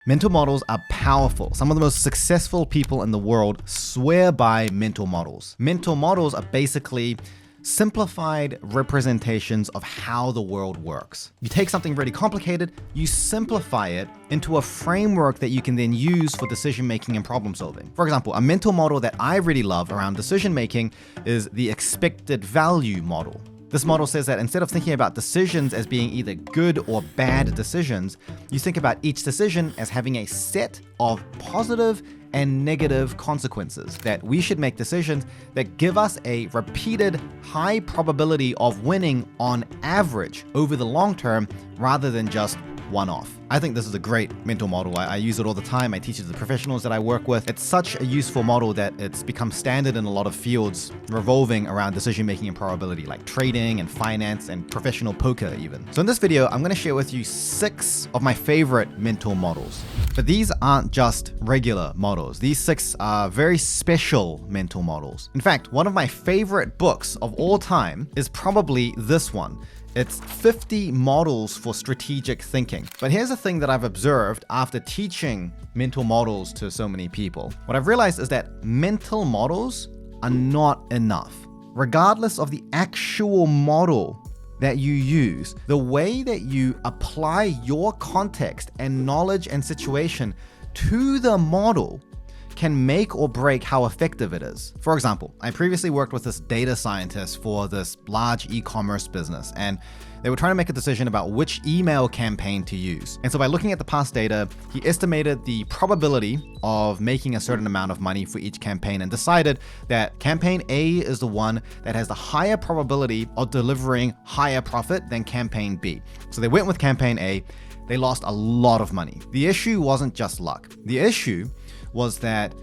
Mental models are powerful. Some of the most successful people in the world swear by mental models. Mental models are basically simplified representations of how the world works. You take something really complicated, you simplify it into a framework that you can then use for decision making and problem solving. For example, a mental model that I really love around decision making is the expected value model. This model says that instead of thinking about decisions as being either good or bad decisions, you think about each decision as having a set of positive and negative consequences, that we should make decisions that give us a repeated high probability of winning on average over the long term rather than just one-off. I think this is a great mental model. I use it all the time. I teach it to the professionals that I work with. It's such a useful model that it's become standard in a lot of fields revolving around decision-making and probability, like trading and finance and professional poker even. So in this video, I'm going to share with you 6 of my favorite mental models. But these aren't just regular models. These 6 are very special mental models. In fact, one of my favorite books of all time is probably this one. It's 50 models for strategic thinking. But here's the thing that I've observed after teaching mental models to so many people. What I've realized is that mental models are not enough. Regardless of the actual model that you use, the way that you apply your context and knowledge and situation to the model can make or break how effective it is. For example, I previously worked with this data scientist for this large e-commerce business, and they were trying to make a decision about which email campaign to use. And so by looking at the past data, he estimated the probability of making a certain amount of money for each campaign and decided that campaign A is the one that has the higher probability of delivering higher profit than campaign B. So they went with campaign A. They lost a lot of money. The issue wasn't just luck. The issue was that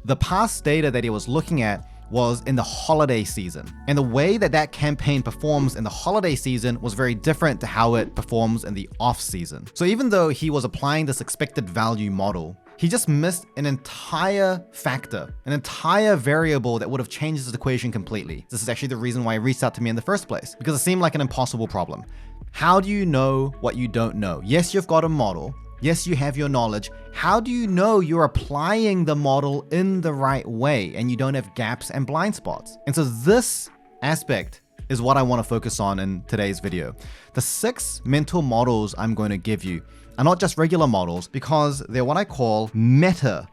the past data that he was looking at was in the holiday season. And the way that that campaign performs in the holiday season was very different to how it performs in the off season. So even though he was applying this expected value model, he just missed an entire factor, an entire variable that would have changed his equation completely. This is actually the reason why he reached out to me in the first place, because it seemed like an impossible problem. How do you know what you don't know? Yes, you've got a model. Yes, you have your knowledge. How do you know you're applying the model in the right way and you don't have gaps and blind spots? And so this aspect is what I want to focus on in today's video. The 6 mental models I'm going to give you are not just regular models, because they're what I call meta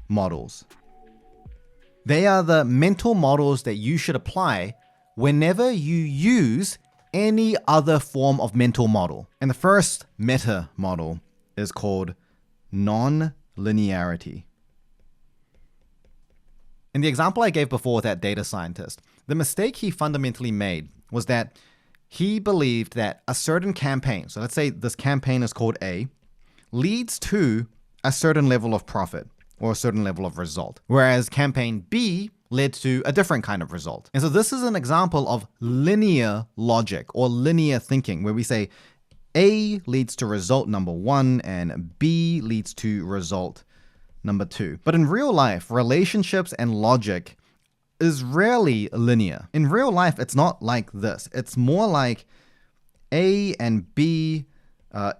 models. They are the mental models that you should apply whenever you use any other form of mental model. And the first meta model is called nonlinearity. In the example I gave before with that data scientist, the mistake he fundamentally made was that he believed that a certain campaign, so let's say this campaign is called A, leads to a certain level of profit or a certain level of result, whereas campaign B led to a different kind of result. And so this is an example of linear logic or linear thinking, where we say A leads to result number 1 and B leads to result number 2. But in real life, relationships and logic is rarely linear. In real life, it's not like this. It's more like A and B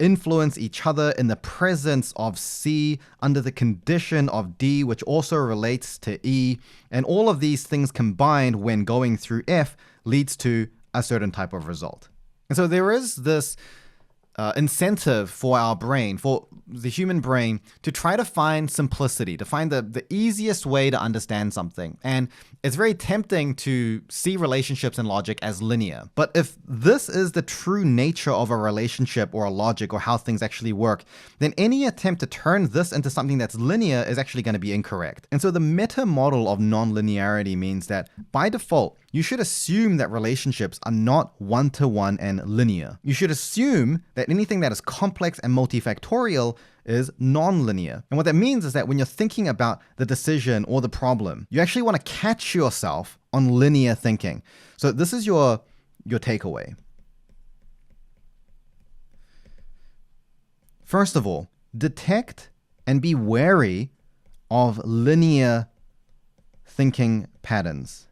influence each other in the presence of C under the condition of D, which also relates to E. And all of these things combined when going through F leads to a certain type of result. And so there is this incentive for our brain, for the human brain, to try to find simplicity, to find the easiest way to understand something. And it's very tempting to see relationships and logic as linear. But if this is the true nature of a relationship or a logic or how things actually work, then any attempt to turn this into something that's linear is actually going to be incorrect. And so the meta model of nonlinearity means that by default, you should assume that relationships are not one-to-one and linear. You should assume that anything that is complex and multifactorial is nonlinear. And what that means is that when you're thinking about the decision or the problem, you actually want to catch yourself on linear thinking. So this is your takeaway. First of all, detect and be wary of linear thinking patterns.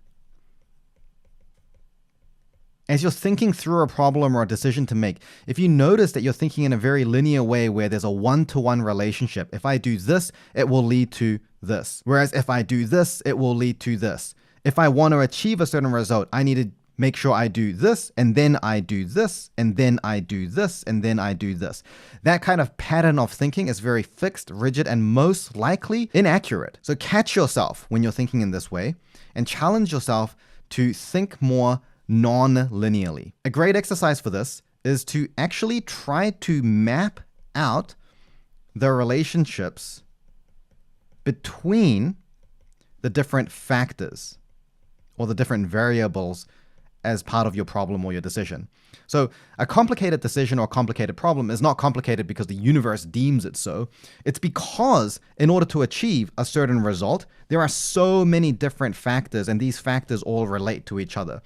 As you're thinking through a problem or a decision to make, if you notice that you're thinking in a very linear way where there's a one-to-one relationship, if I do this, it will lead to this. Whereas if I do this, it will lead to this. If I want to achieve a certain result, I need to make sure I do this, and then I do this, and then I do this, and then I do this. That kind of pattern of thinking is very fixed, rigid, and most likely inaccurate. So catch yourself when you're thinking in this way and challenge yourself to think more non-linearly. A great exercise for this is to actually try to map out the relationships between the different factors or the different variables as part of your problem or your decision. So a complicated decision or complicated problem is not complicated because the universe deems it so. It's because in order to achieve a certain result, there are so many different factors, and these factors all relate to each other.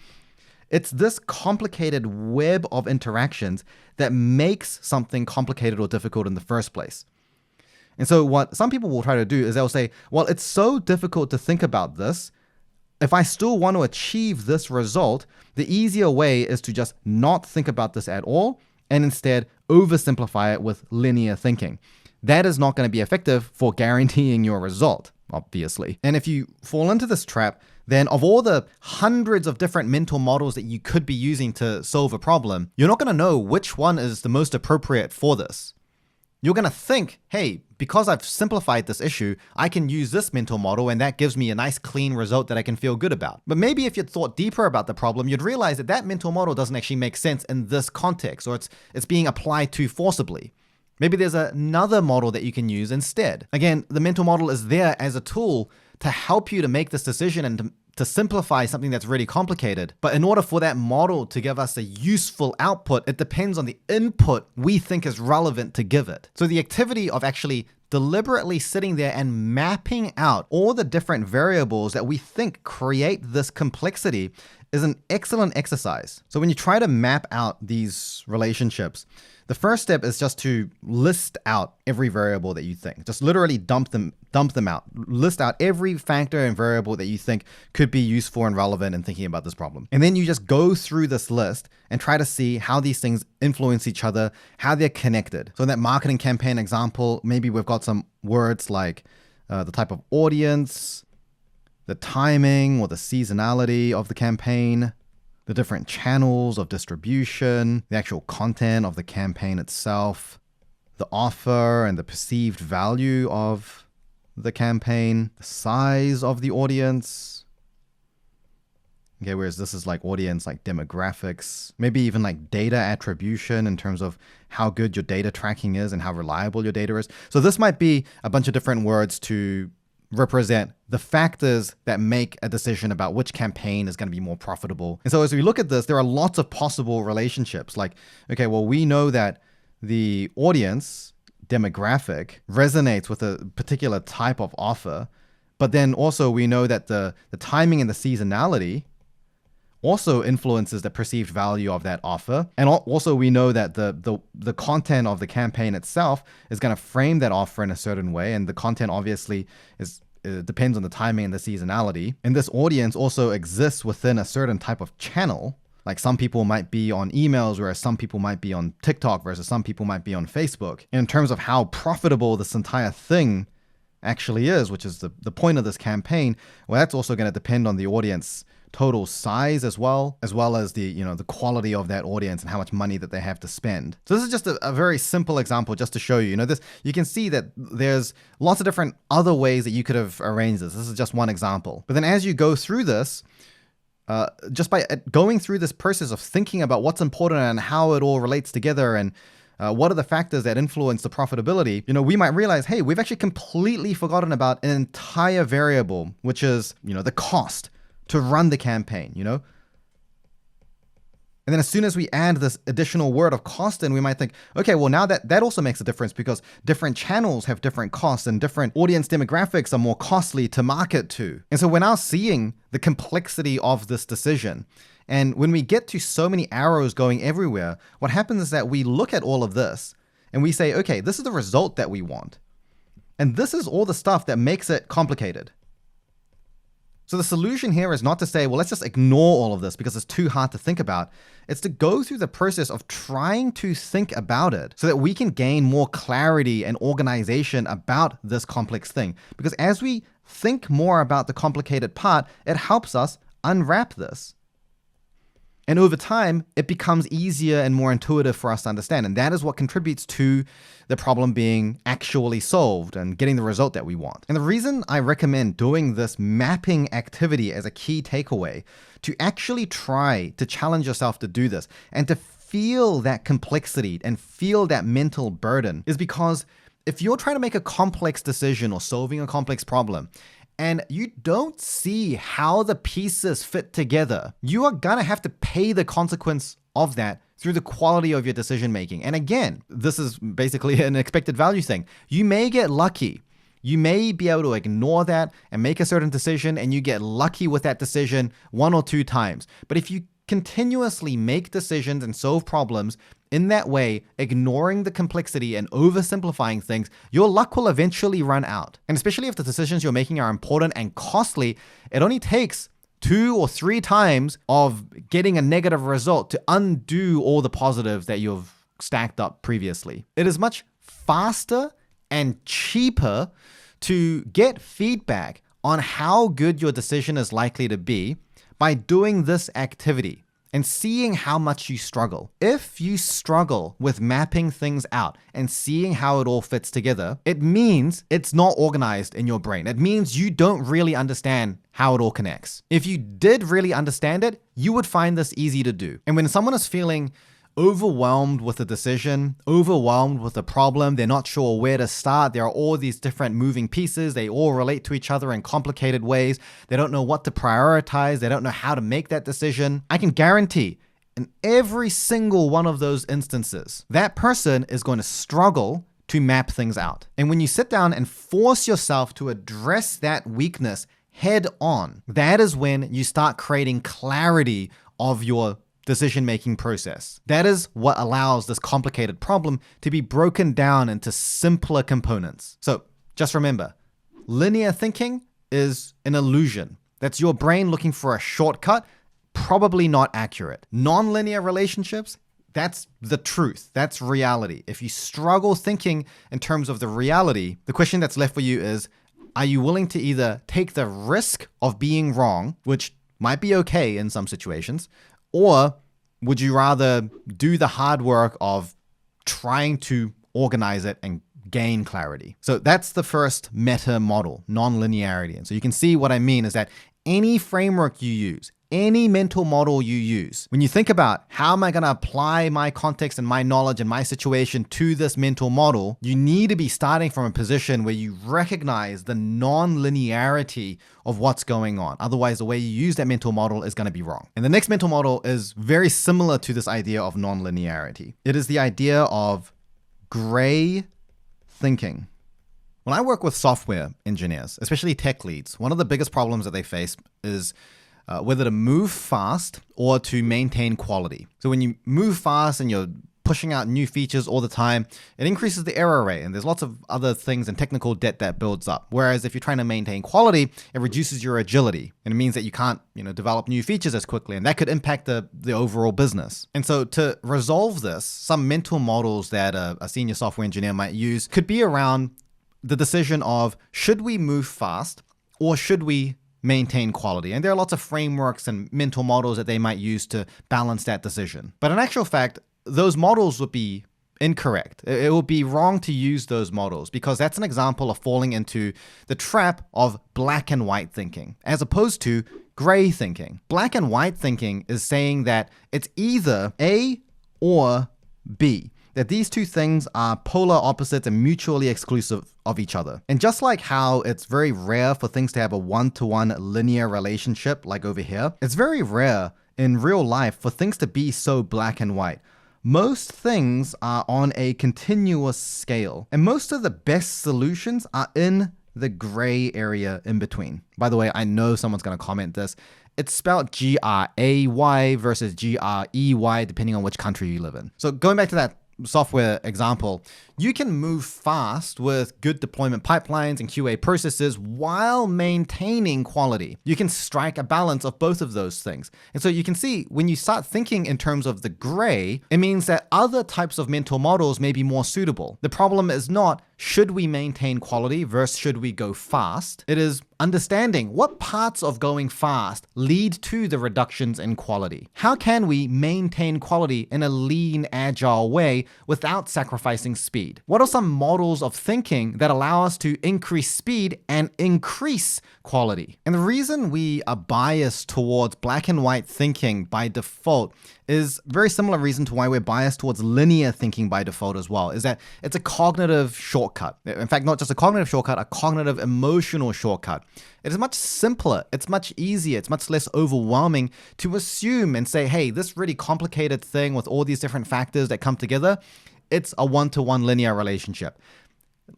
It's this complicated web of interactions that makes something complicated or difficult in the first place. And so what some people will try to do is they'll say, well, it's so difficult to think about this. If I still want to achieve this result, the easier way is to just not think about this at all and instead oversimplify it with linear thinking. That is not going to be effective for guaranteeing your result, obviously. And if you fall into this trap, then of all the hundreds of different mental models that you could be using to solve a problem, you're not going to know which one is the most appropriate for this. You're going to think, hey, because I've simplified this issue, I can use this mental model and that gives me a nice clean result that I can feel good about. But maybe if you'd thought deeper about the problem, you'd realize that that mental model doesn't actually make sense in this context, or it's being applied too forcibly. Maybe there's another model that you can use instead. Again, the mental model is there as a tool to help you to make this decision and to simplify something that's really complicated. But in order for that model to give us a useful output, it depends on the input we think is relevant to give it. So the activity of actually deliberately sitting there and mapping out all the different variables that we think create this complexity is an excellent exercise. So when you try to map out these relationships, the first step is just to list out every variable that you think. Just literally dump them out. List out every factor and variable that you think could be useful and relevant in thinking about this problem. And then you just go through this list and try to see how these things influence each other, how they're connected. So in that marketing campaign example, maybe we've got some words like the type of audience, the timing or the seasonality of the campaign, the different channels of distribution, the actual content of the campaign itself, the offer and the perceived value of the campaign, the size of the audience. Okay, whereas this is like audience, like demographics, maybe even like data attribution in terms of how good your data tracking is and how reliable your data is. So this might be a bunch of different words to represent the factors that make a decision about which campaign is going to be more profitable. And so as we look at this, there are lots of possible relationships. Like, okay, well, we know that the audience demographic resonates with a particular type of offer, but then also we know that the timing and the seasonality also influences the perceived value of that offer. And also we know that the content of the campaign itself is going to frame that offer in a certain way. And the content obviously depends on the timing and the seasonality. And this audience also exists within a certain type of channel. Like some people might be on emails, whereas some people might be on TikTok versus some people might be on Facebook. And in terms of how profitable this entire thing actually is, which is the point of this campaign, well, that's also going to depend on the audience total size as well as the quality of that audience and how much money that they have to spend. So this is just a very simple example just to show you, this, you can see that there's lots of different other ways that you could have arranged this. This is just one example. But then as you go through this, just by going through this process of thinking about what's important and how it all relates together and what are the factors that influence the profitability, we might realize, hey, we've actually completely forgotten about an entire variable, which is, the cost to run the campaign, And then as soon as we add this additional word of cost in, we might think, okay, well, now that also makes a difference because different channels have different costs and different audience demographics are more costly to market to. And so we're now seeing the complexity of this decision. And when we get to so many arrows going everywhere, what happens is that we look at all of this and we say, okay, this is the result that we want. And this is all the stuff that makes it complicated. So the solution here is not to say, well, let's just ignore all of this because it's too hard to think about. It's to go through the process of trying to think about it so that we can gain more clarity and organization about this complex thing. Because as we think more about the complicated part, it helps us unwrap this. And over time, it becomes easier and more intuitive for us to understand. And that is what contributes to the problem being actually solved and getting the result that we want. And the reason I recommend doing this mapping activity as a key takeaway, to actually try to challenge yourself to do this and to feel that complexity and feel that mental burden, is because if you're trying to make a complex decision or solving a complex problem, and you don't see how the pieces fit together, you are gonna have to pay the consequence of that through the quality of your decision making. And again, this is basically an expected value thing. You may get lucky. You may be able to ignore that and make a certain decision, and you get lucky with that decision 1 or 2 times. But if you continuously make decisions and solve problems in that way, ignoring the complexity and oversimplifying things, your luck will eventually run out. And especially if the decisions you're making are important and costly, it only takes 2 or 3 times of getting a negative result to undo all the positives that you've stacked up previously. It is much faster and cheaper to get feedback on how good your decision is likely to be by doing this activity and seeing how much you struggle. If you struggle with mapping things out and seeing how it all fits together, it means it's not organized in your brain. It means you don't really understand how it all connects. If you did really understand it, you would find this easy to do. And when someone is feeling overwhelmed with a decision, overwhelmed with a problem, they're not sure where to start, there are all these different moving pieces, they all relate to each other in complicated ways, they don't know what to prioritize, they don't know how to make that decision, I can guarantee in every single one of those instances, that person is going to struggle to map things out. And when you sit down and force yourself to address that weakness head on, that is when you start creating clarity of your decision-making process. That is what allows this complicated problem to be broken down into simpler components. So just remember, linear thinking is an illusion. That's your brain looking for a shortcut, probably not accurate. Non-linear relationships, that's the truth. That's reality. If you struggle thinking in terms of the reality, the question that's left for you is, are you willing to either take the risk of being wrong, which might be okay in some situations, or would you rather do the hard work of trying to organize it and gain clarity? So that's the first meta model, nonlinearity. And so you can see what I mean is that any framework you use, any mental model you use, when you think about how am I going to apply my context and my knowledge and my situation to this mental model, you need to be starting from a position where you recognize the non-linearity of what's going on. Otherwise, the way you use that mental model is going to be wrong. And the next mental model is very similar to this idea of non-linearity. It is the idea of gray thinking. When I work with software engineers, especially tech leads, one of the biggest problems that they face is whether to move fast or to maintain quality. So when you move fast and you're pushing out new features all the time, it increases the error rate, and there's lots of other things and technical debt that builds up. Whereas if you're trying to maintain quality, it reduces your agility, and it means that you can't, develop new features as quickly, and that could impact the overall business. And so to resolve this, some mental models that a senior software engineer might use could be around the decision of, should we move fast or should we maintain quality? And there are lots of frameworks and mental models that they might use to balance that decision. But in actual fact, those models would be incorrect. It would be wrong to use those models because that's an example of falling into the trap of black and white thinking, as opposed to gray thinking. Black and white thinking is saying that it's either A or B, that these two things are polar opposites and mutually exclusive of each other. And just like how it's very rare for things to have a one-to-one linear relationship, like over here, it's very rare in real life for things to be so black and white. Most things are on a continuous scale, and most of the best solutions are in the gray area in between. By the way, I know someone's going to comment this. It's spelled Gray versus Grey, depending on which country you live in. So going back to that software example, you can move fast with good deployment pipelines and QA processes while maintaining quality. You can strike a balance of both of those things. And so you can see when you start thinking in terms of the gray, it means that other types of mental models may be more suitable. The problem is not should we maintain quality versus should we go fast. It is understanding what parts of going fast lead to the reductions in quality. How can we maintain quality in a lean, agile way without sacrificing speed? What are some models of thinking that allow us to increase speed and increase quality? And the reason we are biased towards black and white thinking by default is a very similar reason to why we're biased towards linear thinking by default as well, is that it's a cognitive shortcut. In fact, not just a cognitive shortcut, a cognitive emotional shortcut. It is much simpler, it's much easier, it's much less overwhelming to assume and say, hey, this really complicated thing with all these different factors that come together, it's a one-to-one linear relationship.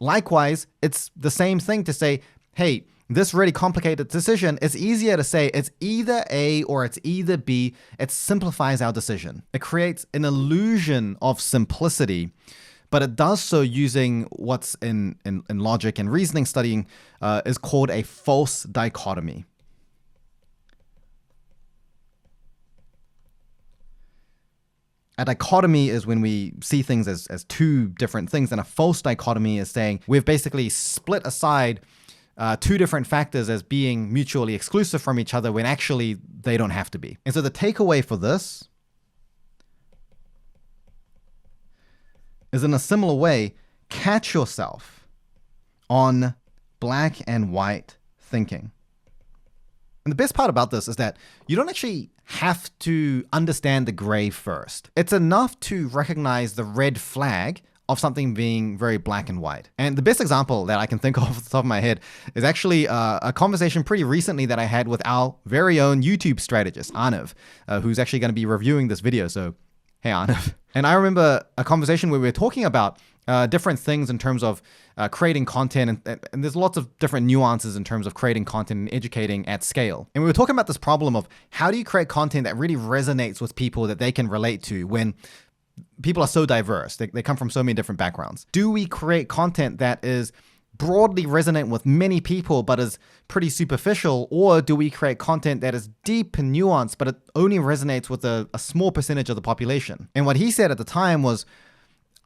Likewise, it's the same thing to say, hey, this really complicated decision, it's easier to say it's either A or it's either B. It simplifies our decision. It creates an illusion of simplicity, but it does so using what's in logic and reasoning studying is called a false dichotomy. A dichotomy is when we see things as two different things, and a false dichotomy is saying we've basically split aside two different factors as being mutually exclusive from each other when actually they don't have to be. And so the takeaway for this is, in a similar way, catch yourself on black and white thinking. And the best part about this is that you don't actually have to understand the gray first. It's enough to recognize the red flag of something being very black and white. And the best example that I can think of off the top of my head is actually a conversation pretty recently that I had with our very own YouTube strategist, Arnav, who's actually going to be reviewing this video. So, hey, Arnav. And I remember a conversation where we were talking about different things in terms of creating content. And there's lots of different nuances in terms of creating content and educating at scale. And we were talking about this problem of how do you create content that really resonates with people that they can relate to when people are so diverse. They come from so many different backgrounds. Do we create content that is broadly resonant with many people but is pretty superficial, or do we create content that is deep and nuanced but it only resonates with a small percentage of the population? And what he said at the time was,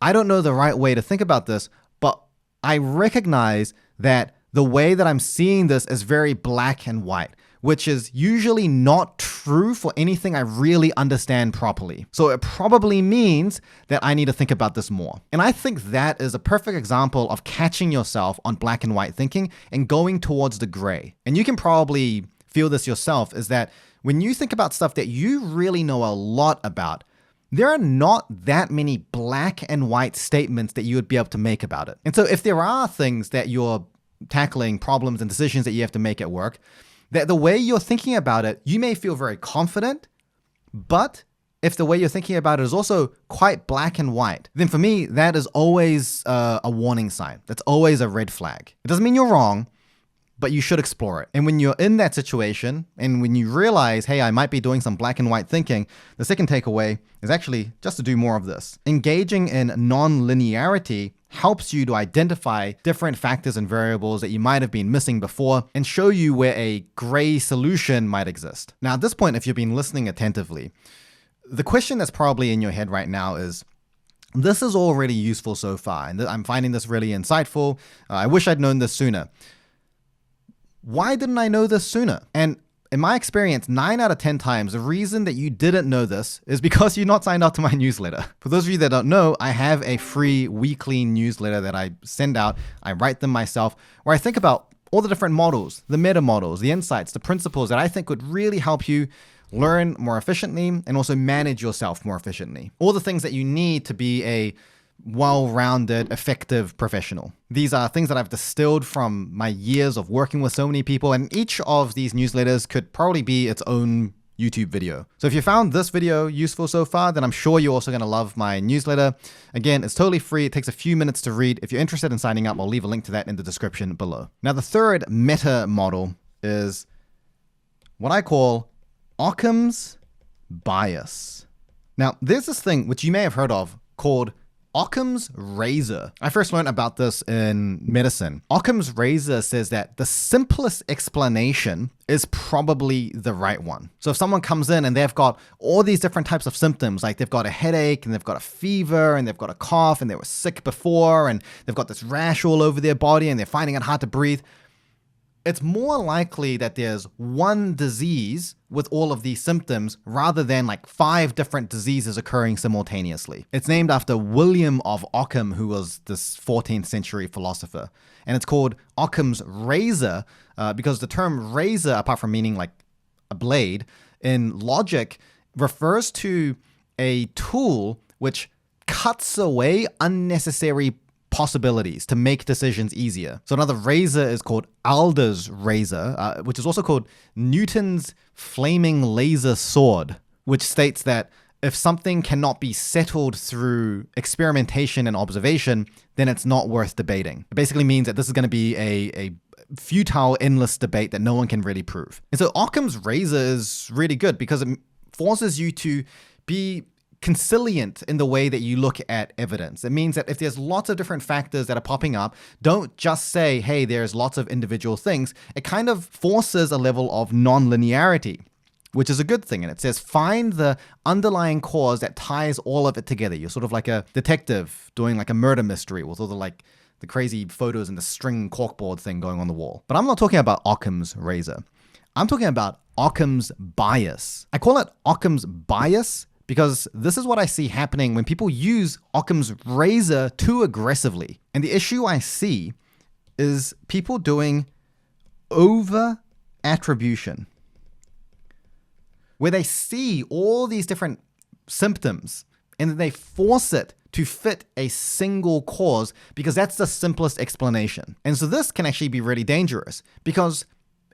I don't know the right way to think about this, but I recognize that the way that I'm seeing this is very black and white, which is usually not true for anything I really understand properly. So it probably means that I need to think about this more. And I think that is a perfect example of catching yourself on black and white thinking and going towards the gray. And you can probably feel this yourself, is that when you think about stuff that you really know a lot about, there are not that many black and white statements that you would be able to make about it. And so if there are things that you're tackling, problems and decisions that you have to make at work, that the way you're thinking about it, you may feel very confident, but if the way you're thinking about it is also quite black and white, then for me, that is always a warning sign. That's always a red flag. It doesn't mean you're wrong, but you should explore it. And when you're in that situation, and when you realize, hey, I might be doing some black and white thinking, the second takeaway is actually just to do more of this. Engaging in nonlinearity helps you to identify different factors and variables that you might have been missing before and show you where a gray solution might exist. Now, at this point, if you've been listening attentively, the question that's probably in your head right now is, this is all really useful so far, and I'm finding this really insightful. I wish I'd known this sooner. Why didn't I know this sooner? And in my experience, 9 out of 10 times, the reason that you didn't know this is because you're not signed up to my newsletter. For those of you that don't know, I have a free weekly newsletter that I send out. I write them myself, where I think about all the different models, the meta models, the insights, the principles that I think would really help you learn more efficiently and also manage yourself more efficiently. All the things that you need to be a well-rounded, effective professional. These are things that I've distilled from my years of working with so many people, and each of these newsletters could probably be its own YouTube video. So if you found this video useful so far, then I'm sure you're also going to love my newsletter. Again, it's totally free. It takes a few minutes to read. If you're interested in signing up, I'll leave a link to that in the description below. Now, the third meta model is what I call Occam's bias. Now, there's this thing which you may have heard of called Occam's razor. I first learned about this in medicine. Occam's razor says that the simplest explanation is probably the right one. So if someone comes in and they've got all these different types of symptoms, like they've got a headache and they've got a fever and they've got a cough and they were sick before and they've got this rash all over their body and they're finding it hard to breathe, it's more likely that there's one disease with all of these symptoms rather than like 5 different diseases occurring simultaneously. It's named after William of Occam, who was this 14th century philosopher. And it's called Occam's razor because the term razor, apart from meaning like a blade, in logic refers to a tool which cuts away unnecessary possibilities to make decisions easier. So another razor is called Alder's razor, which is also called Newton's flaming laser sword, which states that if something cannot be settled through experimentation and observation, then it's not worth debating. It basically means that this is going to be a futile, endless debate that no one can really prove. And so Occam's razor is really good because it forces you to be conciliant in the way that you look at evidence. It means that if there's lots of different factors that are popping up, don't just say, hey, there's lots of individual things. It kind of forces a level of nonlinearity, which is a good thing. And it says, find the underlying cause that ties all of it together. You're sort of like a detective doing like a murder mystery with all the crazy photos and the string corkboard thing going on the wall. But I'm not talking about Occam's razor. I'm talking about Occam's bias. I call it Occam's bias because this is what I see happening when people use Occam's razor too aggressively. And the issue I see is people doing over attribution, where they see all these different symptoms and then they force it to fit a single cause because that's the simplest explanation. And so this can actually be really dangerous because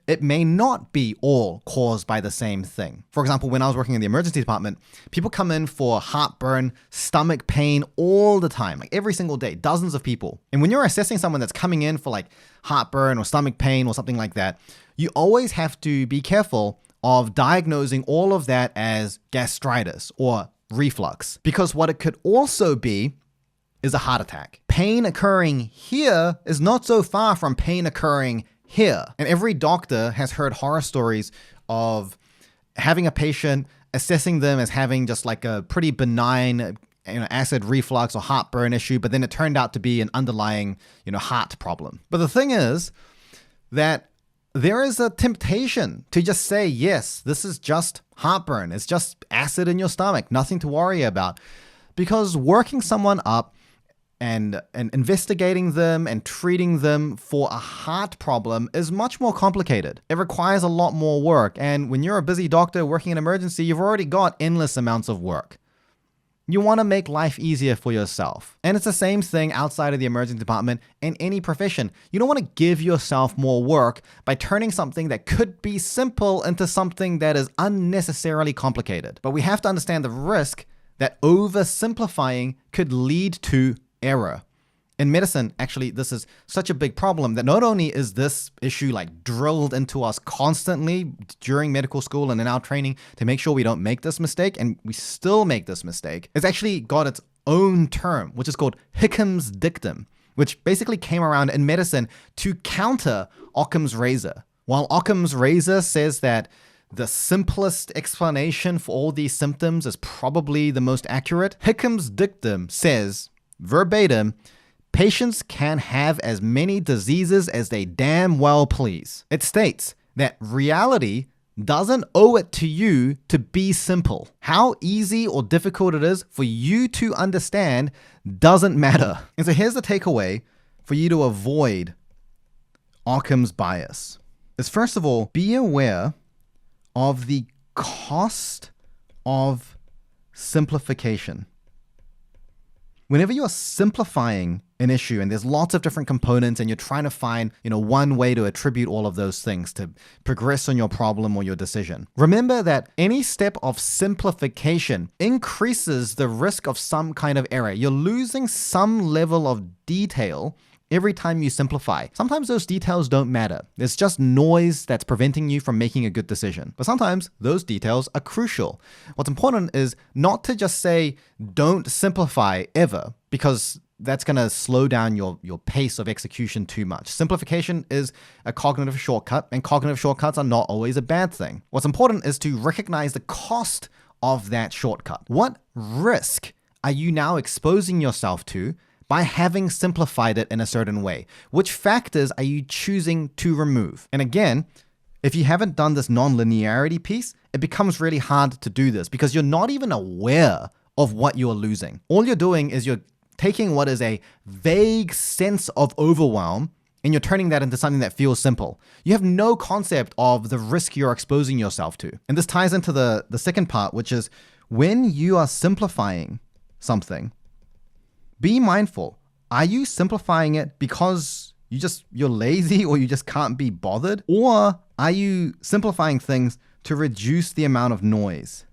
it may not be all caused by the same thing. For example, when I was working in the emergency department, people come in for heartburn, stomach pain all the time, like every single day, dozens of people. And when you're assessing someone that's coming in for like heartburn or stomach pain or something like that, you always have to be careful of diagnosing all of that as gastritis or reflux, because what it could also be is a heart attack. Pain occurring here is not so far from pain occurring here. And every doctor has heard horror stories of having a patient, assessing them as having just like a pretty benign acid reflux or heartburn issue, but then it turned out to be an underlying heart problem. But the thing is that there is a temptation to just say, yes, this is just heartburn. It's just acid in your stomach, nothing to worry about. Because working someone up and investigating them and treating them for a heart problem is much more complicated. It requires a lot more work. And when you're a busy doctor working in emergency, you've already got endless amounts of work. You want to make life easier for yourself. And it's the same thing outside of the emergency department in any profession. You don't want to give yourself more work by turning something that could be simple into something that is unnecessarily complicated. But we have to understand the risk that oversimplifying could lead to error. In medicine, actually, this is such a big problem that not only is this issue like drilled into us constantly during medical school and in our training to make sure we don't make this mistake, and we still make this mistake, it's actually got its own term, which is called Occam's dictum, which basically came around in medicine to counter Occam's razor. While Occam's razor says that the simplest explanation for all these symptoms is probably the most accurate, Occam's dictum says, verbatim, patients can have as many diseases as they damn well please. It states that reality doesn't owe it to you to be simple. How easy or difficult it is for you to understand doesn't matter. And so here's the takeaway for you to avoid Occam's bias. Is first of all, be aware of the cost of simplification. Whenever you're simplifying an issue and there's lots of different components and you're trying to find, one way to attribute all of those things to progress on your problem or your decision, remember that any step of simplification increases the risk of some kind of error. You're losing some level of detail every time you simplify. Sometimes those details don't matter. It's just noise that's preventing you from making a good decision. But sometimes those details are crucial. What's important is not to just say, don't simplify ever, because that's going to slow down your pace of execution too much. Simplification is a cognitive shortcut, and cognitive shortcuts are not always a bad thing. What's important is to recognize the cost of that shortcut. What risk are you now exposing yourself to by having simplified it in a certain way? Which factors are you choosing to remove? And again, if you haven't done this nonlinearity piece, it becomes really hard to do this because you're not even aware of what you're losing. All you're doing is you're taking what is a vague sense of overwhelm and you're turning that into something that feels simple. You have no concept of the risk you're exposing yourself to. And this ties into the second part, which is when you are simplifying something, be mindful. Are you simplifying it because you're lazy or you just can't be bothered? Or are you simplifying things to reduce the amount of noise?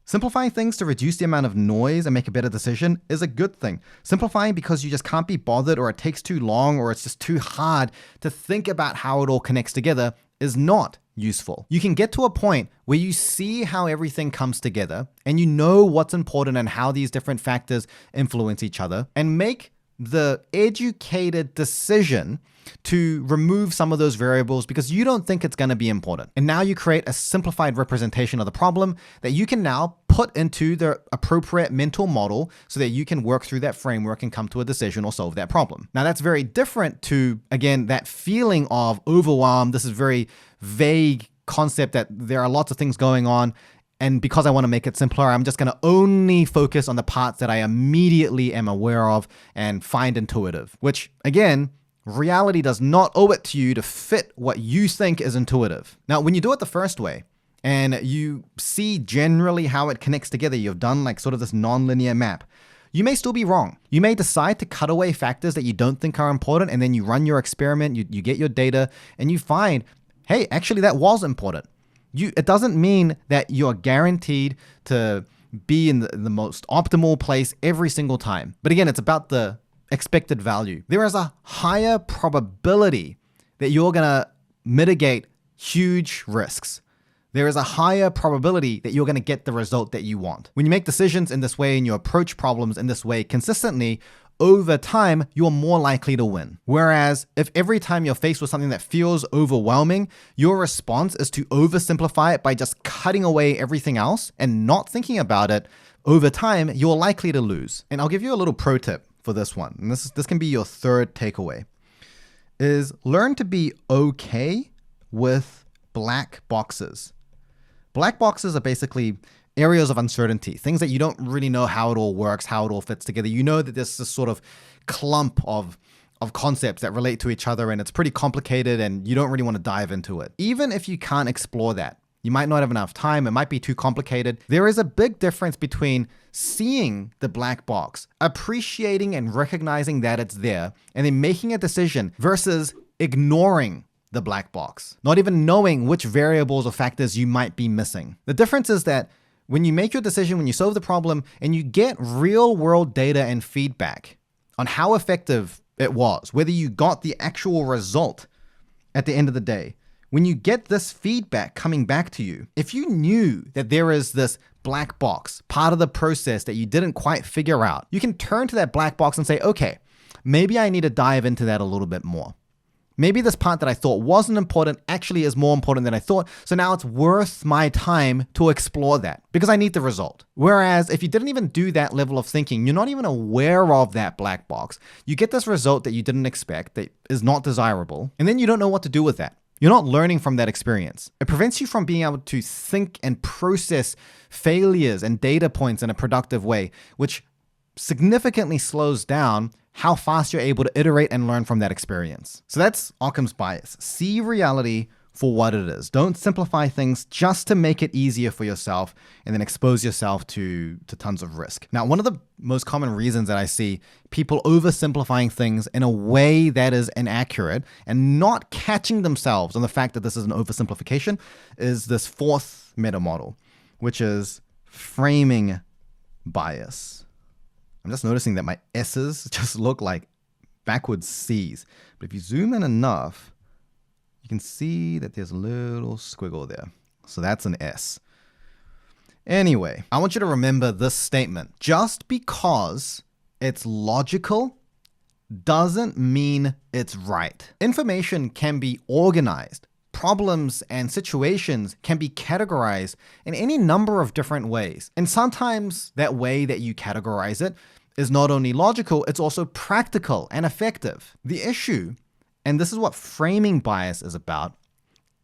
Simplifying things to reduce the amount of noise and make a better decision is a good thing. Simplifying because you just can't be bothered or it takes too long or it's just too hard to think about how it all connects together is not useful. You can get to a point where you see how everything comes together and you know what's important and how these different factors influence each other and make the educated decision to remove some of those variables because you don't think it's going to be important. And now you create a simplified representation of the problem that you can now put into the appropriate mental model so that you can work through that framework and come to a decision or solve that problem. Now that's very different to, again, that feeling of overwhelm. This is very vague concept that there are lots of things going on. And because I want to make it simpler, I'm just going to only focus on the parts that I immediately am aware of and find intuitive, which again, reality does not owe it to you to fit what you think is intuitive. Now, when you do it the first way and you see generally how it connects together, you've done like sort of this nonlinear map, you may still be wrong. You may decide to cut away factors that you don't think are important, and then you run your experiment, you get your data, and you find, hey, actually that was important. It doesn't mean that you're guaranteed to be in the most optimal place every single time. But again, it's about the expected value. There is a higher probability that you're going to mitigate huge risks. There is a higher probability that you're going to get the result that you want. When you make decisions in this way and you approach problems in this way consistently, over time, you're more likely to win. Whereas if every time you're faced with something that feels overwhelming, your response is to oversimplify it by just cutting away everything else and not thinking about it, over time, you're likely to lose. And I'll give you a little pro tip for this one. And this can be your third takeaway, is learn to be okay with black boxes. Black boxes are basically areas of uncertainty, things that you don't really know how it all works, how it all fits together. You know that there's this sort of clump of concepts that relate to each other and it's pretty complicated and you don't really want to dive into it. Even if you can't explore that, you might not have enough time, it might be too complicated. There is a big difference between seeing the black box, appreciating and recognizing that it's there, and then making a decision versus ignoring the black box, not even knowing which variables or factors you might be missing. The difference is that when you make your decision, when you solve the problem, and you get real world data and feedback on how effective it was, whether you got the actual result at the end of the day, when you get this feedback coming back to you, if you knew that there is this black box, part of the process that you didn't quite figure out, you can turn to that black box and say, okay, maybe I need to dive into that a little bit more. Maybe this part that I thought wasn't important actually is more important than I thought. So now it's worth my time to explore that because I need the result. Whereas if you didn't even do that level of thinking, you're not even aware of that black box. You get this result that you didn't expect that is not desirable. And then you don't know what to do with that. You're not learning from that experience. It prevents you from being able to think and process failures and data points in a productive way, which significantly slows down how fast you're able to iterate and learn from that experience. So that's Occam's bias. See reality for what it is. Don't simplify things just to make it easier for yourself and then expose yourself to tons of risk. Now, one of the most common reasons that I see people oversimplifying things in a way that is inaccurate and not catching themselves on the fact that this is an oversimplification is this fourth meta model, which is framing bias. I'm just noticing that my S's just look like backwards C's. But if you zoom in enough, you can see that there's a little squiggle there. So that's an S. Anyway, I want you to remember this statement. Just because it's logical doesn't mean it's right. Information can be organized. Problems and situations can be categorized in any number of different ways. And sometimes that way that you categorize it is not only logical, it's also practical and effective. The issue, and this is what framing bias is about,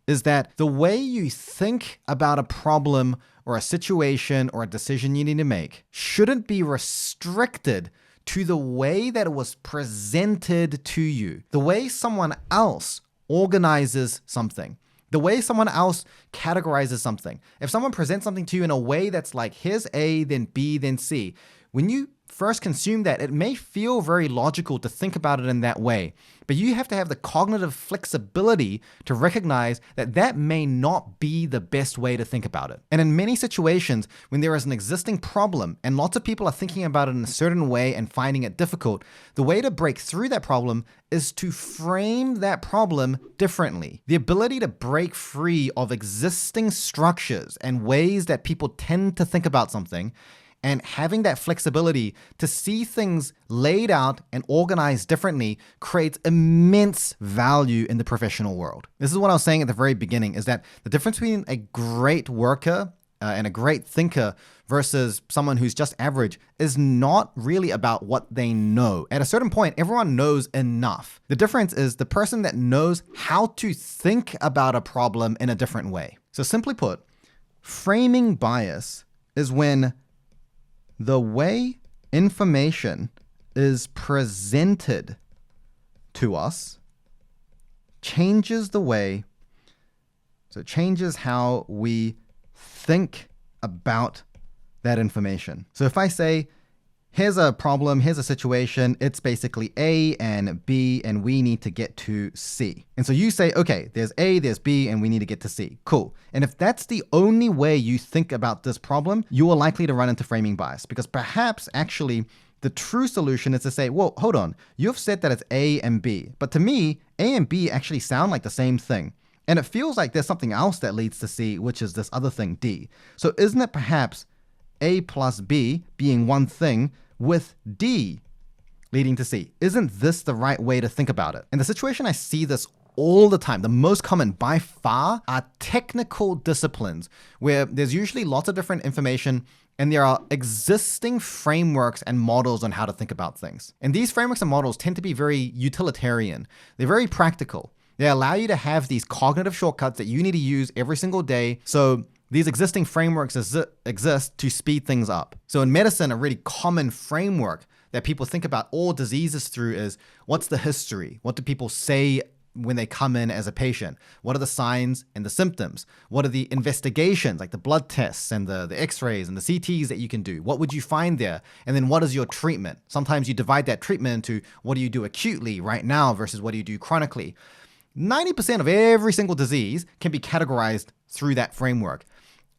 is that the way you think about a problem or a situation or a decision you need to make shouldn't be restricted to the way that it was presented to you, the way someone else organizes something, the way someone else categorizes something. If someone presents something to you in a way that's like, here's A, then B, then C, when you first consume that, it may feel very logical to think about it in that way, but you have to have the cognitive flexibility to recognize that that may not be the best way to think about it. And in many situations, when there is an existing problem and lots of people are thinking about it in a certain way and finding it difficult, the way to break through that problem is to frame that problem differently. The ability to break free of existing structures and ways that people tend to think about something, and having that flexibility to see things laid out and organized differently creates immense value in the professional world. This is what I was saying at the very beginning, is that the difference between a great worker and a great thinker versus someone who's just average is not really about what they know. At a certain point, everyone knows enough. The difference is the person that knows how to think about a problem in a different way. So simply put, framing bias is when the way information is presented to us changes the way, so it changes how we think about that information. So if I say, here's a problem, here's a situation, it's basically A and B, and we need to get to C. And so you say, okay, there's A, there's B, and we need to get to C. Cool. And if that's the only way you think about this problem, you are likely to run into framing bias, because perhaps actually the true solution is to say, well, hold on, you've said that it's A and B, but to me, A and B actually sound like the same thing. And it feels like there's something else that leads to C, which is this other thing, D. So isn't it perhaps A plus B being one thing with D leading to C? Isn't this the right way to think about it? In the situation, I see this all the time. The most common by far are technical disciplines where there's usually lots of different information and there are existing frameworks and models on how to think about things. And these frameworks and models tend to be very utilitarian. They're very practical. They allow you to have these cognitive shortcuts that you need to use every single day. So these existing frameworks exist to speed things up. So in medicine, a really common framework that people think about all diseases through is, what's the history? What do people say when they come in as a patient? What are the signs and the symptoms? What are the investigations, like the blood tests and the x-rays and the CTs that you can do? What would you find there? And then what is your treatment? Sometimes you divide that treatment into what do you do acutely right now versus what do you do chronically. 90% of every single disease can be categorized through that framework.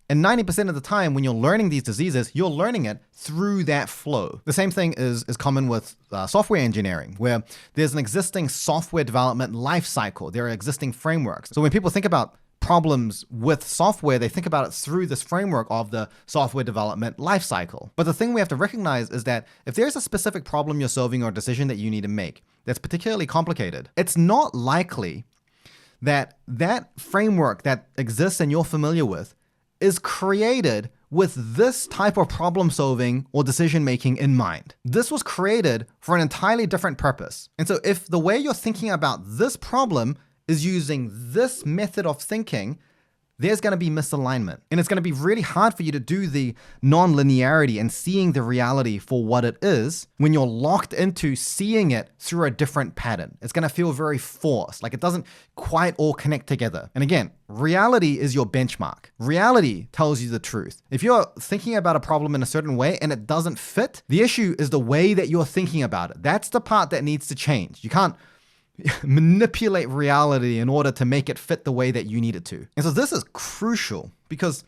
And 90% of the time when you're learning these diseases, you're learning it through that flow. The same thing is common with software engineering, where there's an existing software development life cycle. There are existing frameworks. So when people think about problems with software, they think about it through this framework of the software development life cycle. But the thing we have to recognize is that if there's a specific problem you're solving or a decision that you need to make that's particularly complicated, it's not likely that that framework that exists and you're familiar with is created with this type of problem solving or decision making in mind. This was created for an entirely different purpose. And so if the way you're thinking about this problem is using this method of thinking, there's going to be misalignment. And it's going to be really hard for you to do the nonlinearity and seeing the reality for what it is when you're locked into seeing it through a different pattern. It's going to feel very forced, like it doesn't quite all connect together. And again, reality is your benchmark. Reality tells you the truth. If you're thinking about a problem in a certain way and it doesn't fit, the issue is the way that you're thinking about it. That's the part that needs to change. You can't manipulate reality in order to make it fit the way that you need it to. And so this is crucial because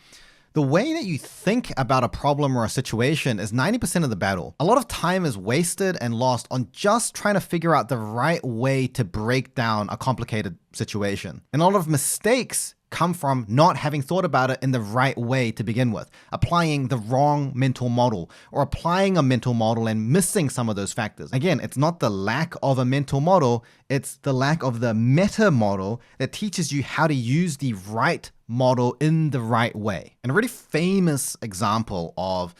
The way that you think about a problem or a situation is 90% of the battle. A lot of time is wasted and lost on just trying to figure out the right way to break down a complicated situation. And a lot of mistakes come from not having thought about it in the right way to begin with, applying the wrong mental model or applying a mental model and missing some of those factors. Again, it's not the lack of a mental model, it's the lack of the meta model that teaches you how to use the right model in the right way. And a really famous example of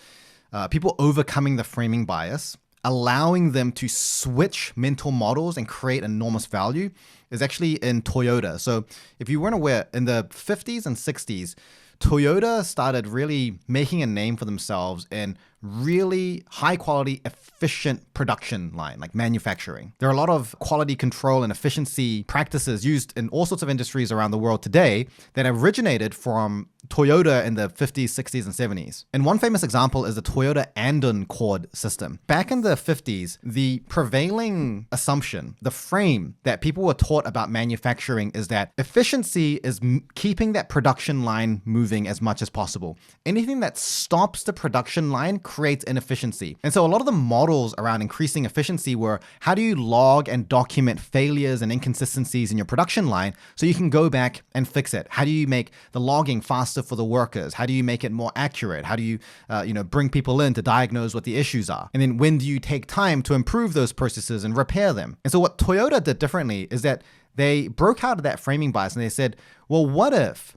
people overcoming the framing bias, allowing them to switch mental models and create enormous value, is actually in Toyota. So if you weren't aware, in the 50s and 60s, Toyota started really making a name for themselves in really high quality, efficient production line, like manufacturing. There are a lot of quality control and efficiency practices used in all sorts of industries around the world today that originated from Toyota in the 50s, 60s, and 70s. And one famous example is the Toyota Andon cord system. Back in the 50s, the prevailing assumption, the frame that people were taught about manufacturing is that efficiency is keeping that production line moving as much as possible. Anything that stops the production line creates inefficiency. And so a lot of the models around increasing efficiency were, how do you log and document failures and inconsistencies in your production line so you can go back and fix it? How do you make the logging faster for the workers? How do you make it more accurate? How do you, bring people in to diagnose what the issues are? And then when do you take time to improve those processes and repair them? And so what Toyota did differently is that they broke out of that framing bias and they said, well, what if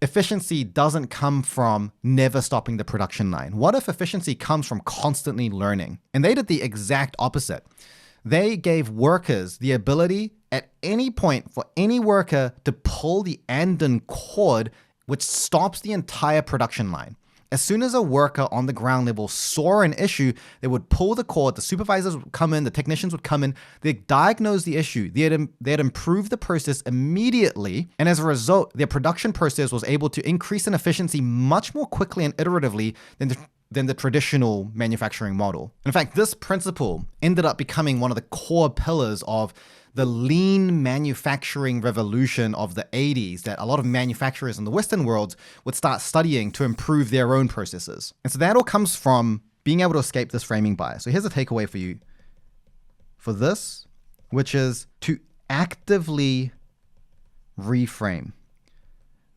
efficiency doesn't come from never stopping the production line? What if efficiency comes from constantly learning? And they did the exact opposite. They gave workers the ability at any point for any worker to pull the Andon cord, which stops the entire production line. As soon as a worker on the ground level saw an issue, they would pull the cord, the supervisors would come in, the technicians would come in, they'd diagnose the issue, they'd improve the process immediately, and as a result, their production process was able to increase in efficiency much more quickly and iteratively than the traditional manufacturing model. In fact, this principle ended up becoming one of the core pillars of the lean manufacturing revolution of the 80s that a lot of manufacturers in the Western world would start studying to improve their own processes. And so that all comes from being able to escape this framing bias. So here's a takeaway for you for this, which is to actively reframe.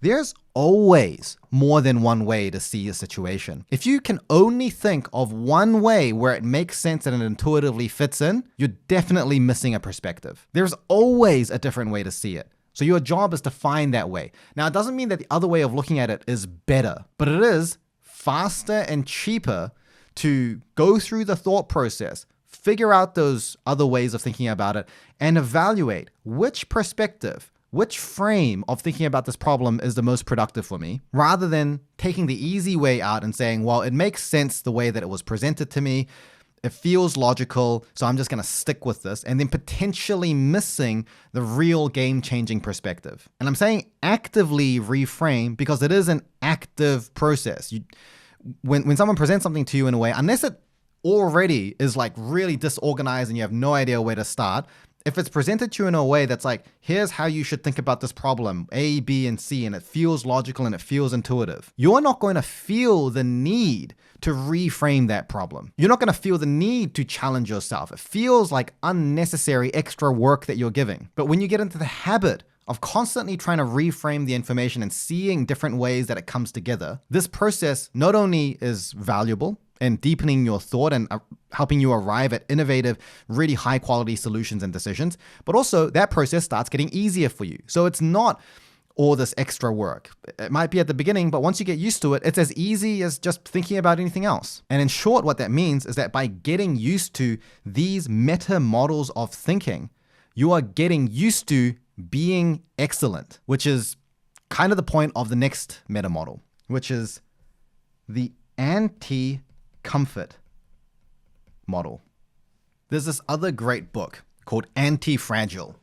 There's always more than one way to see a situation. If you can only think of one way where it makes sense and it intuitively fits in, you're definitely missing a perspective. There's always a different way to see it. So your job is to find that way. Now, it doesn't mean that the other way of looking at it is better, but it is faster and cheaper to go through the thought process, figure out those other ways of thinking about it, and evaluate which perspective, which frame of thinking about this problem is the most productive for me, rather than taking the easy way out and saying, well, it makes sense the way that it was presented to me. It feels logical, so I'm just going to stick with this, and then potentially missing the real game-changing perspective. And I'm saying actively reframe because it is an active process. When someone presents something to you in a way, unless it already is like really disorganized and you have no idea where to start, if it's presented to you in a way that's like, here's how you should think about this problem, A, B, and C, and it feels logical and it feels intuitive, you're not going to feel the need to reframe that problem. You're not going to feel the need to challenge yourself. It feels like unnecessary extra work that you're giving. But when you get into the habit of constantly trying to reframe the information and seeing different ways that it comes together, this process not only is valuable and deepening your thought and helping you arrive at innovative, really high quality solutions and decisions, but also that process starts getting easier for you. So it's not all this extra work. It might be at the beginning, but once you get used to it, it's as easy as just thinking about anything else. And in short, what that means is that by getting used to these meta models of thinking, you are getting used to being excellent, which is kind of the point of the next meta model, which is the anti-comfort model. There's this other great book called Anti-Fragile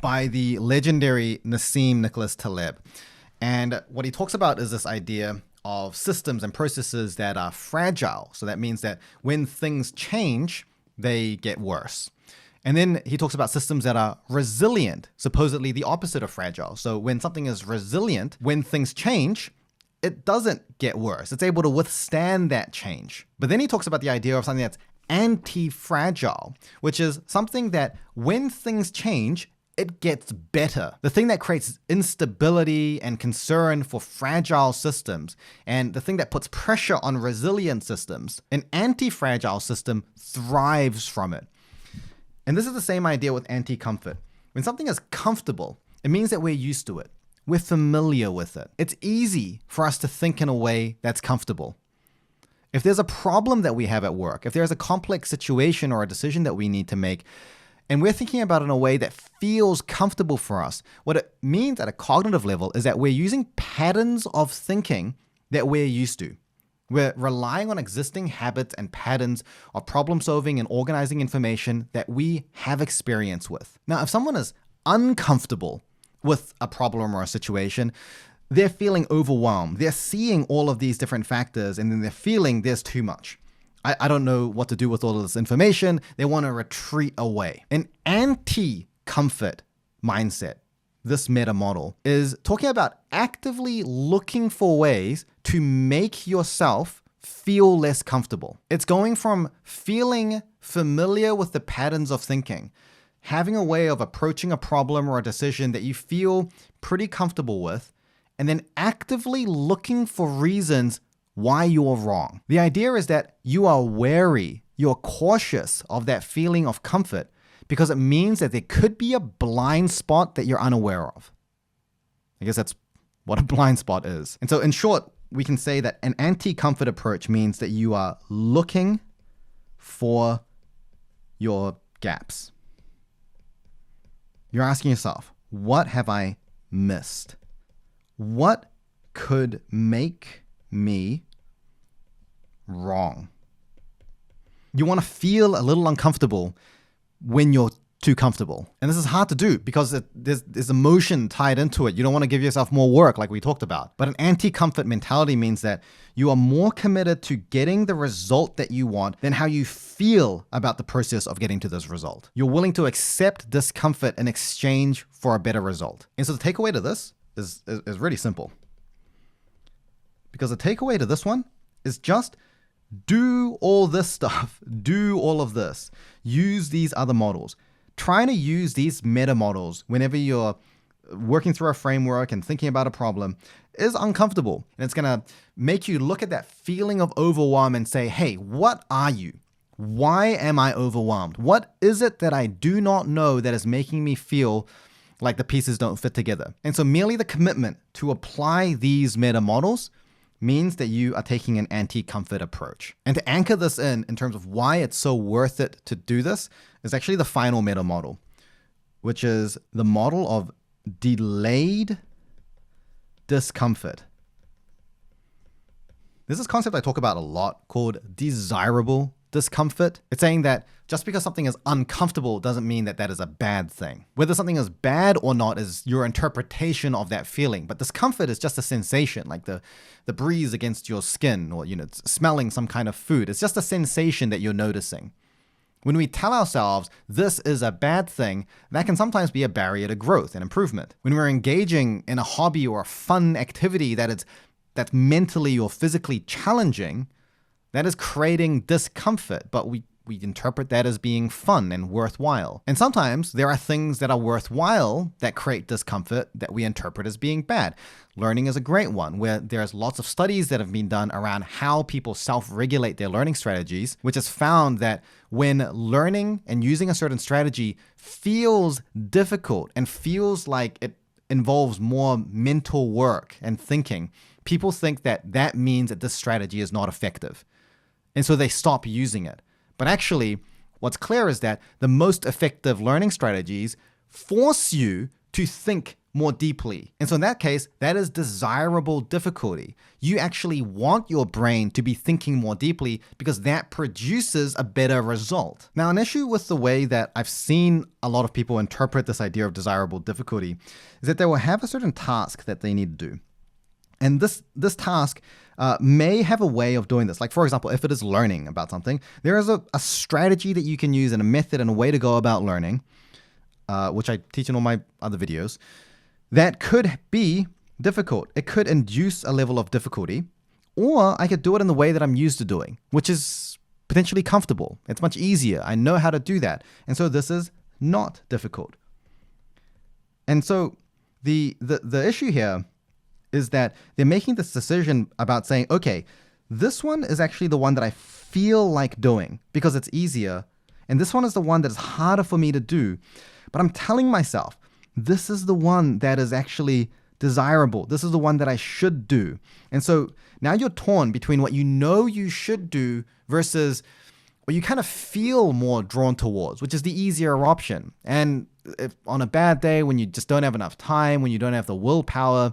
by the legendary Nassim Nicholas Taleb. And what he talks about is this idea of systems and processes that are fragile. So that means that when things change, they get worse. And then he talks about systems that are resilient, supposedly the opposite of fragile. So when something is resilient, when things change, it doesn't get worse. It's able to withstand that change. But then he talks about the idea of something that's anti-fragile, which is something that when things change, it gets better. The thing that creates instability and concern for fragile systems, and the thing that puts pressure on resilient systems, an anti-fragile system thrives from it. And this is the same idea with anti-comfort. When something is comfortable, it means that we're used to it. We're familiar with it. It's easy for us to think in a way that's comfortable. If there's a problem that we have at work, if there's a complex situation or a decision that we need to make, and we're thinking about it in a way that feels comfortable for us, what it means at a cognitive level is that we're using patterns of thinking that we're used to. We're relying on existing habits and patterns of problem solving and organizing information that we have experience with. Now, if someone is uncomfortable with a problem or a situation, they're feeling overwhelmed. They're seeing all of these different factors and then they're feeling there's too much. I don't know what to do with all of this information. They want to retreat away. An anti-comfort mindset, this meta model, is talking about actively looking for ways to make yourself feel less comfortable. It's going from feeling familiar with the patterns of thinking, having a way of approaching a problem or a decision that you feel pretty comfortable with, and then actively looking for reasons why you're wrong. The idea is that you are wary, you're cautious of that feeling of comfort because it means that there could be a blind spot that you're unaware of. I guess that's what a blind spot is. And so in short, we can say that an anti-comfort approach means that you are looking for your gaps. You're asking yourself, what have I missed? What could make me wrong? You want to feel a little uncomfortable when you're too comfortable. And this is hard to do because there's emotion tied into it. You don't want to give yourself more work like we talked about. But an anti-comfort mentality means that you are more committed to getting the result that you want than how you feel about the process of getting to this result. You're willing to accept discomfort in exchange for a better result. And so the takeaway to this is really simple. Because the takeaway to this one is just do all this stuff, do all of this, use these other models. Trying to use these meta models whenever you're working through a framework and thinking about a problem is uncomfortable. And it's going to make you look at that feeling of overwhelm and say, hey, what are you? Why am I overwhelmed? What is it that I do not know that is making me feel like the pieces don't fit together? And so merely the commitment to apply these meta models means that you are taking an anti-comfort approach. And to anchor this in terms of why it's so worth it to do this is actually the final meta model, which is the model of delayed discomfort. This is a concept I talk about a lot called desirable discomfort. It's saying that just because something is uncomfortable doesn't mean that that is a bad thing. Whether something is bad or not is your interpretation of that feeling. But discomfort is just a sensation, like the breeze against your skin or smelling some kind of food. It's just a sensation that you're noticing. When we tell ourselves this is a bad thing, that can sometimes be a barrier to growth and improvement. When we're engaging in a hobby or a fun activity that's mentally or physically challenging, that is creating discomfort, but we interpret that as being fun and worthwhile. And sometimes there are things that are worthwhile that create discomfort that we interpret as being bad. Learning is a great one, where there's lots of studies that have been done around how people self-regulate their learning strategies, which has found that when learning and using a certain strategy feels difficult and feels like it involves more mental work and thinking, people think that that means that this strategy is not effective. And so they stop using it. But actually, what's clear is that the most effective learning strategies force you to think more deeply. And so in that case, that is desirable difficulty. You actually want your brain to be thinking more deeply because that produces a better result. Now, an issue with the way that I've seen a lot of people interpret this idea of desirable difficulty is that they will have a certain task that they need to do. And this task may have a way of doing this. Like, for example, if it is learning about something, there is a strategy that you can use and a method and a way to go about learning, which I teach in all my other videos, that could be difficult. It could induce a level of difficulty, or I could do it in the way that I'm used to doing, which is potentially comfortable. It's much easier. I know how to do that. And so this is not difficult. And so the issue here is that they're making this decision about saying, okay, this one is actually the one that I feel like doing because it's easier. And this one is the one that is harder for me to do. But I'm telling myself, this is the one that is actually desirable. This is the one that I should do. And so now you're torn between what you know you should do versus what you kind of feel more drawn towards, which is the easier option. And if on a bad day, when you just don't have enough time, when you don't have the willpower,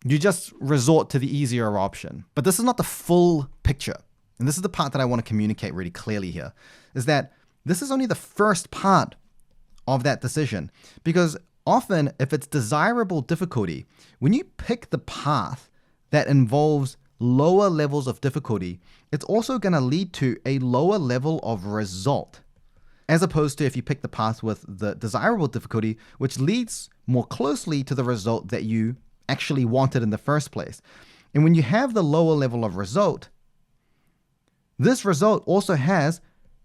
you just resort to the easier option. But this is not the full picture. And this is the part that I want to communicate really clearly here, is that this is only the first part of that decision. Because often, if it's desirable difficulty, when you pick the path that involves lower levels of difficulty, it's also going to lead to a lower level of result, as opposed to if you pick the path with the desirable difficulty, which leads more closely to the result that you actually wanted in the first place. And when you have the lower level of result, this result also has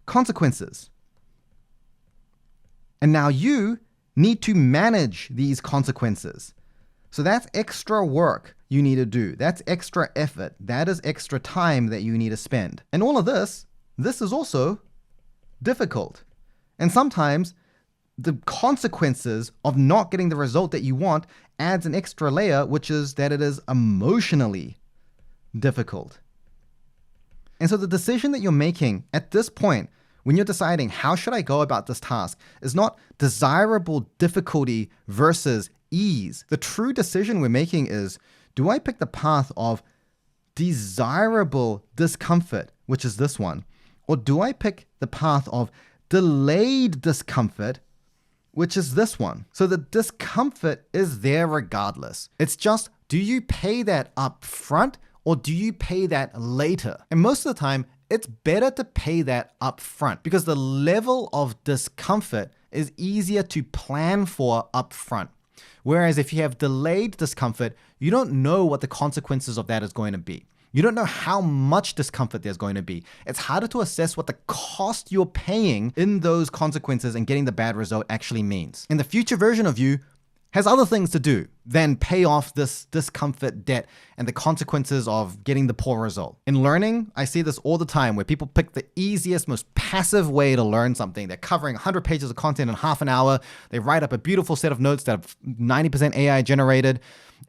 consequences. And now you need to manage these consequences. So that's extra work you need to do. That's extra effort. That is extra time that you need to spend. And all of this is also difficult. And sometimes the consequences of not getting the result that you want adds an extra layer, which is that it is emotionally difficult. And so the decision that you're making at this point, when you're deciding how should I go about this task, is not desirable difficulty versus ease. The true decision we're making is, do I pick the path of desirable discomfort, which is this one, or do I pick the path of delayed discomfort, which is this one? So the discomfort is there regardless. It's just, do you pay that up front or do you pay that later? And most of the time, it's better to pay that up front because the level of discomfort is easier to plan for up front. Whereas if you have delayed discomfort, you don't know what the consequences of that is going to be. You don't know how much discomfort there's going to be. It's harder to assess what the cost you're paying in those consequences and getting the bad result actually means. And the future version of you has other things to do than pay off this discomfort debt and the consequences of getting the poor result. In learning, I see this all the time where people pick the easiest, most passive way to learn something. They're covering 100 pages of content in half an hour. They write up a beautiful set of notes that are 90% AI generated.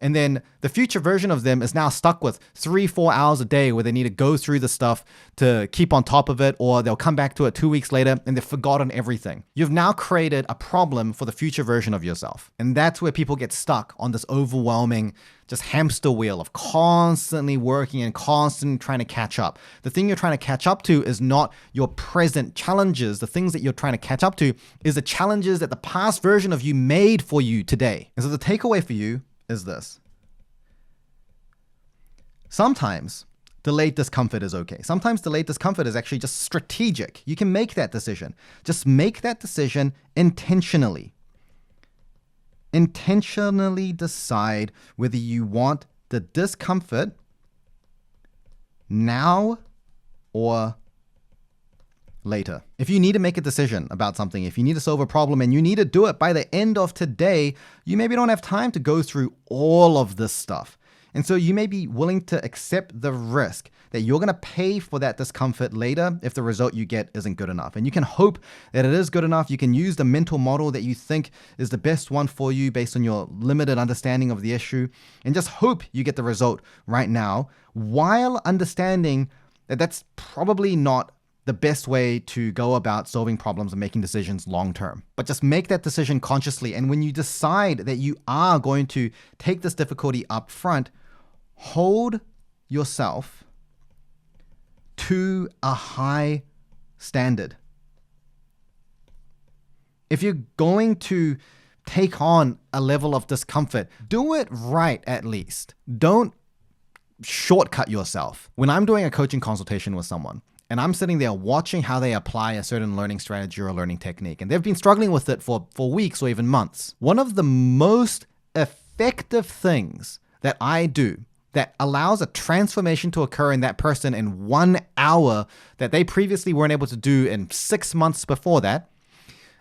And then the future version of them is now stuck with 3-4 hours a day where they need to go through the stuff to keep on top of it, or they'll come back to it 2 weeks later and they've forgotten everything. You've now created a problem for the future version of yourself. And that's where people get stuck on this overwhelming just hamster wheel of constantly working and constantly trying to catch up. The thing you're trying to catch up to is not your present challenges. The things that you're trying to catch up to is the challenges that the past version of you made for you today. And so the takeaway for you is this. Sometimes delayed discomfort is okay. Sometimes delayed discomfort is actually just strategic. You can make that decision. Just make that decision intentionally. Intentionally decide whether you want the discomfort now or later. If you need to make a decision about something, if you need to solve a problem and you need to do it by the end of today, you maybe don't have time to go through all of this stuff. And so you may be willing to accept the risk that you're going to pay for that discomfort later if the result you get isn't good enough. And you can hope that it is good enough. You can use the mental model that you think is the best one for you based on your limited understanding of the issue, and just hope you get the result right now, while understanding that that's probably not the best way to go about solving problems and making decisions long term. But just make that decision consciously. And when you decide that you are going to take this difficulty up front, hold yourself to a high standard. If you're going to take on a level of discomfort, do it right at least. Don't shortcut yourself. When I'm doing a coaching consultation with someone, and I'm sitting there watching how they apply a certain learning strategy or a learning technique, and they've been struggling with it for weeks or even months, one of the most effective effective things that I do that allows a transformation to occur in that person in 1 hour that they previously weren't able to do in 6 months before that,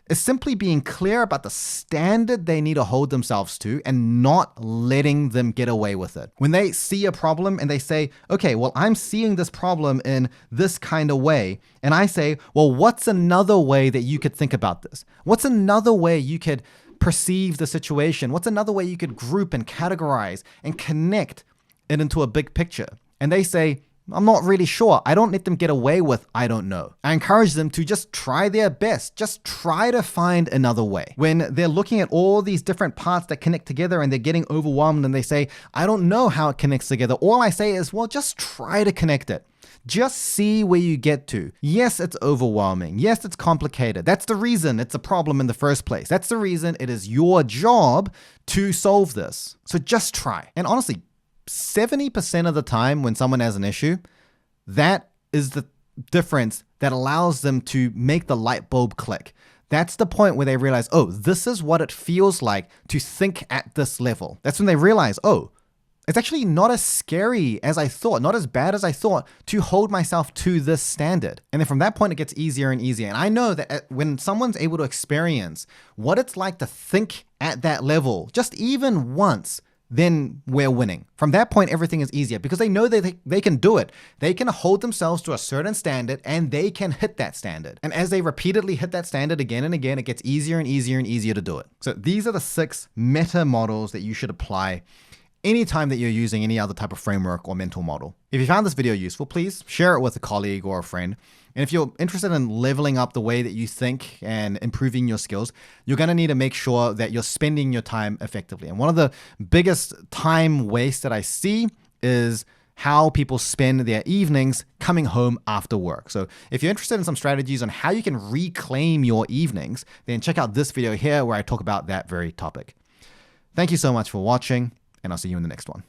is simply being clear about the standard they need to hold themselves to and not letting them get away with it. When they see a problem and they say, okay, well, I'm seeing this problem in this kind of way. And I say, well, what's another way that you could think about this? What's another way you could perceive the situation? What's another way you could group and categorize and connect it into a big picture? And they say, I'm not really sure. I don't let them get away with, I don't know. I encourage them to just try their best. Just try to find another way. When they're looking at all these different parts that connect together and they're getting overwhelmed and they say, I don't know how it connects together. All I say is, well, just try to connect it. Just see where you get to. Yes, it's overwhelming. Yes, it's complicated. That's the reason it's a problem in the first place. That's the reason it is your job to solve this. So just try. And honestly, 70% of the time when someone has an issue, that is the difference that allows them to make the light bulb click. That's the point where they realize, oh, this is what it feels like to think at this level. That's when they realize, oh, it's actually not as scary as I thought, not as bad as I thought to hold myself to this standard. And then from that point, it gets easier and easier. And I know that when someone's able to experience what it's like to think at that level, just even once, then we're winning. From that point, everything is easier because they know that they can do it. They can hold themselves to a certain standard and they can hit that standard. And as they repeatedly hit that standard again and again, it gets easier and easier and easier to do it. So these are the 6 meta models that you should apply anytime that you're using any other type of framework or mental model. If you found this video useful, please share it with a colleague or a friend. And if you're interested in leveling up the way that you think and improving your skills, you're going to need to make sure that you're spending your time effectively. And one of the biggest time waste that I see is how people spend their evenings coming home after work. So if you're interested in some strategies on how you can reclaim your evenings, then check out this video here where I talk about that very topic. Thank you so much for watching, and I'll see you in the next one.